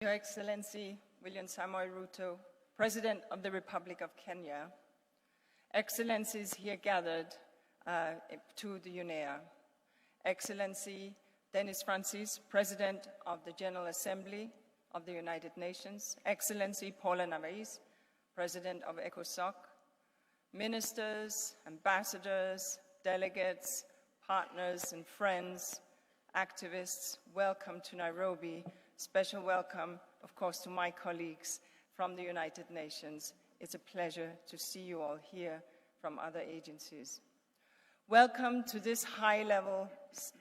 Your Excellency William Samoei Ruto, President of the Republic of Kenya, Excellencies here gathered to the UNEA, Excellency Denis Francis, President of the General Assembly of the United Nations, Excellency Paula Navais, President of ECOSOC, ministers, ambassadors, delegates, partners and friends, activists, welcome to Nairobi. Special welcome, of course, to my colleagues from the United Nations. It's a pleasure to see you all here from other agencies. Welcome to this high-level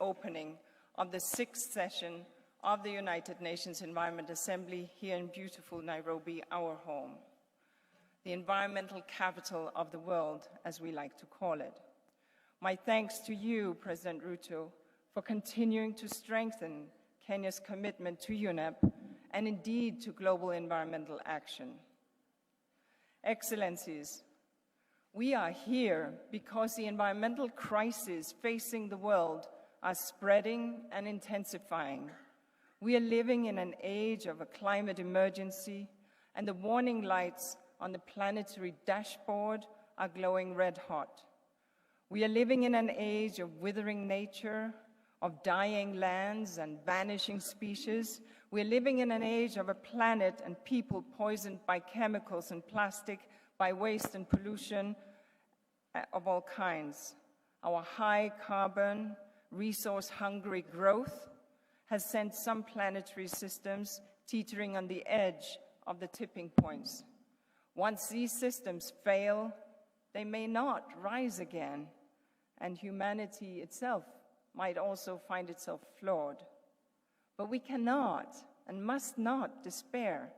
opening of the 6th session of the United Nations Environment Assembly here in beautiful Nairobi, our home, the environmental capital of the world, as we like to call it. My thanks to you, President Ruto, for continuing to strengthen Kenya's commitment to UNEP and indeed to global environmental action. Excellencies, we are here because the environmental crises facing the world are spreading and intensifying. We are living in an age of a climate emergency, and the warning lights on the planetary dashboard are glowing red hot. We are living in an age of withering nature, of dying lands and vanishing species. We're living in an age of a planet and people poisoned by chemicals and plastic, by waste and pollution of all kinds. Our high carbon, resource-hungry growth has sent some planetary systems teetering on the edge of the tipping points. Once these systems fail, they may not rise again, and humanity itself might also find itself flawed. But we cannot and must not despair,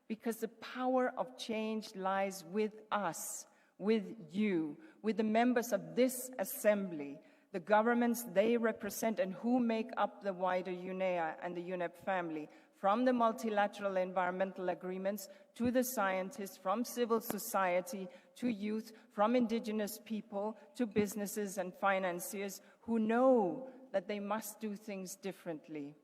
because the power of change lies with us, with you, with the members of this assembly, the governments they represent and who make up the wider UNEA and the UNEP family, from the multilateral environmental agreements to the scientists, from civil society to youth, from indigenous people to businesses and financiers who know that they must do things differently.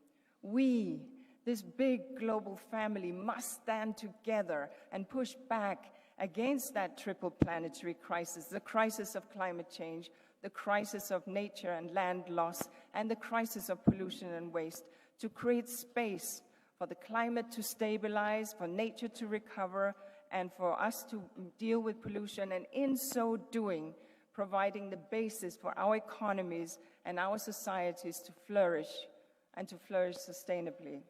We, this big global family, must stand together and push back against that triple planetary crisis, the crisis of climate change, the crisis of nature and land loss, and the crisis of pollution and waste, to create space for the climate to stabilize, for nature to recover, and for us to deal with pollution, and in so doing, providing the basis for our economies and our societies to flourish, and to flourish sustainably.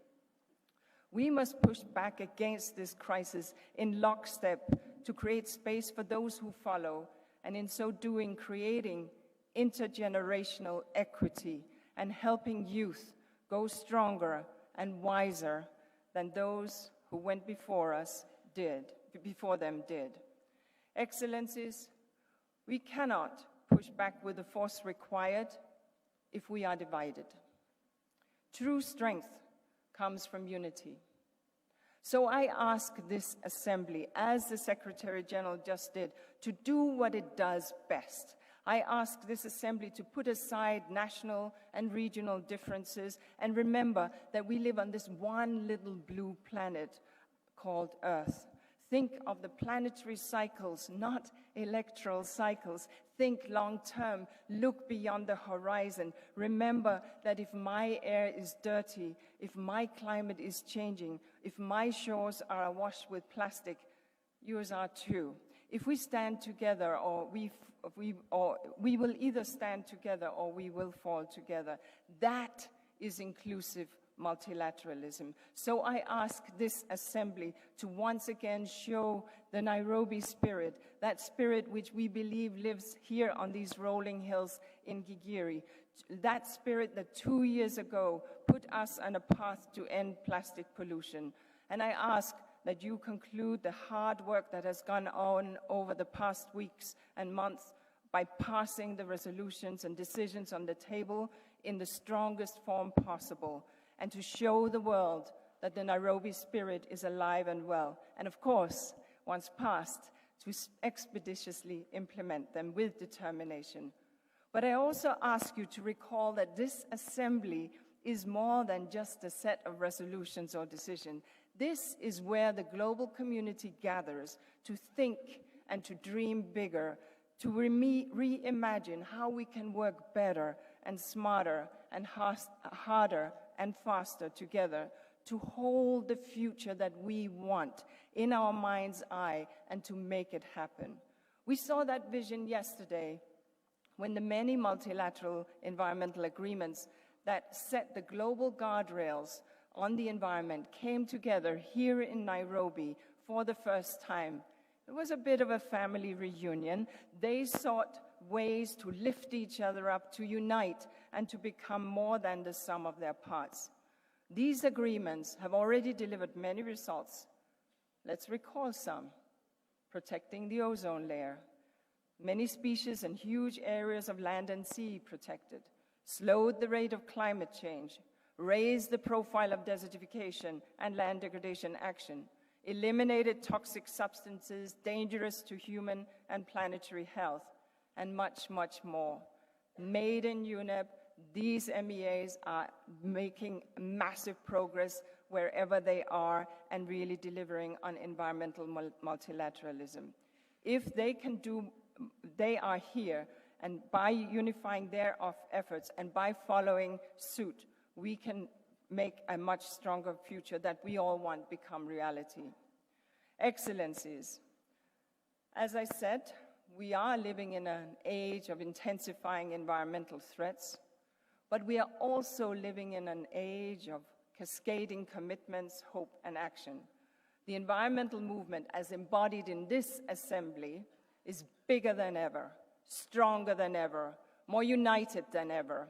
We must push back against this crisis in lockstep to create space for those who follow, and in so doing, creating intergenerational equity and helping youth go stronger and wiser than those who went before them did. Excellencies, we cannot push back with the force required if we are divided. True strength comes from unity. So I ask this assembly, as the Secretary General just did, to do what it does best. I ask this assembly to put aside national and regional differences and remember that we live on this one little blue planet called Earth. Think of the planetary cycles, not electoral cycles. Think long-term. Look beyond the horizon. Remember that if my air is dirty, if my climate is changing, if my shores are awash with plastic, yours are too. If we stand together, we will either stand together or we will fall together. That is inclusive multilateralism. So I ask this assembly to once again show the Nairobi spirit, that spirit which we believe lives here on these rolling hills in Gigiri, that spirit that 2 years ago put us on a path to end plastic pollution. And I ask that you conclude the hard work that has gone on over the past weeks and months by passing the resolutions and decisions on the table in the strongest form possible, and to show the world that the Nairobi spirit is alive and well. And of course, once passed, to expeditiously implement them with determination. But I also ask you to recall that this assembly is more than just a set of resolutions or decisions. This is where the global community gathers to think and to dream bigger, to reimagine how we can work better and smarter and harder and faster together to hold the future that we want in our mind's eye and to make it happen. We saw that vision yesterday when the many multilateral environmental agreements that set the global guardrails on the environment came together here in Nairobi for the first time. It was a bit of a family reunion. They sought ways to lift each other up, to unite, and to become more than the sum of their parts. These agreements have already delivered many results. Let's recall some. Protecting the ozone layer. Many species and huge areas of land and sea protected. Slowed the rate of climate change. Raised the profile of desertification and land degradation action. Eliminated toxic substances dangerous to human and planetary health, and much, much more. Made in UNEP, these MEAs are making massive progress wherever they are and really delivering on environmental multilateralism. If they can do, they are here, and by unifying their efforts and by following suit, we can make a much stronger future that we all want become reality. Excellencies, as I said, we are living in an age of intensifying environmental threats, but we are also living in an age of cascading commitments, hope, and action. The environmental movement, as embodied in this assembly, is bigger than ever, stronger than ever, more united than ever.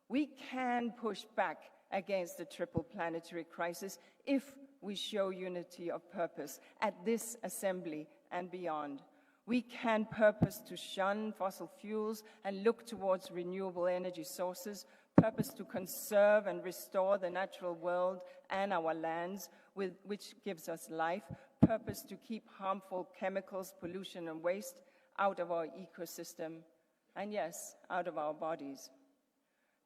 We can push back against the triple planetary crisis if we show unity of purpose at this assembly and beyond. We can purpose to shun fossil fuels and look towards renewable energy sources, purpose to conserve and restore the natural world and our lands, which gives us life, purpose to keep harmful chemicals, pollution, and waste out of our ecosystem, and yes, out of our bodies.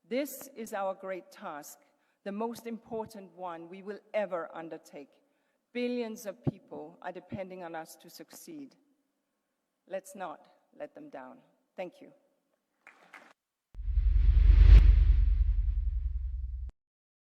This is our great task, the most important one we will ever undertake. Billions of people are depending on us to succeed. Let's not let them down. Thank you.